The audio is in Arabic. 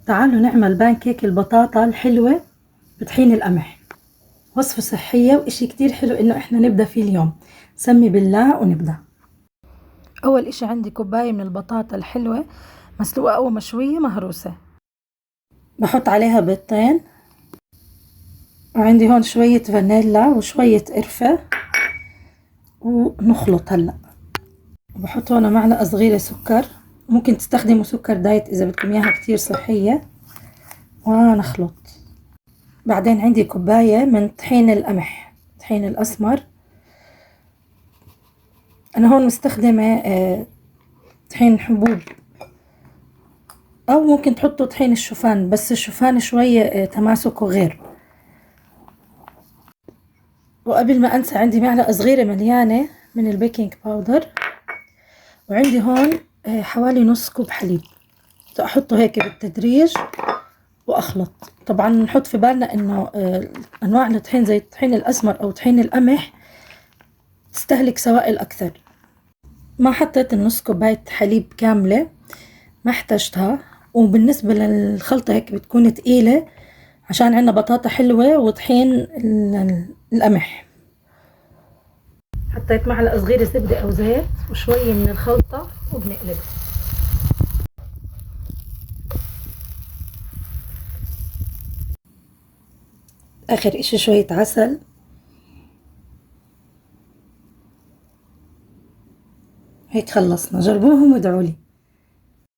تعالوا نعمل بانكيك البطاطا الحلوة بطحين القمح. وصفة صحية وإشي كتير حلو إنه إحنا نبدأ فيه اليوم. سمي بالله ونبدأ. أول إشي عندي كوباية من البطاطا الحلوة مسلوقة أو مشوية مهروسة، بحط عليها بيضتين، وعندي هون شوية فانيلا وشوية قرفة ونخلط هلأ. بحط هون معلقة صغيرة سكر، ممكن تستخدموا سكر دايت إذا بدكم إياها كتير صحية، ونخلط. بعدين عندي كوباية من طحين القمح، طحين الأسمر. أنا هون مستخدمة طحين حبوب، أو ممكن تحطوا طحين الشوفان، بس الشوفان شوية تماسكه غير. وقبل ما أنسى عندي معلقة صغيرة مليانة من البيكنج باودر، وعندي هون حوالي نص كوب حليب. أحطه هيك بالتدريج وأخلط. طبعا نحط في بالنا إنه أنواع الطحين زي الطحين الأسمر أو طحين القمح تستهلك سوائل أكثر. ما حطيت النص كوباية حليب كاملة، ما احتجتها. وبالنسبة للخلطة هيك بتكون تقيلة عشان عنا بطاطا حلوة وطحين القمح. حطيت معلقة صغيرة زبدة أو زيت وشوية من الخلطة وبنقلب. آخر إشي شوية عسل. هيك خلصنا، جربوهم وادعوا لي.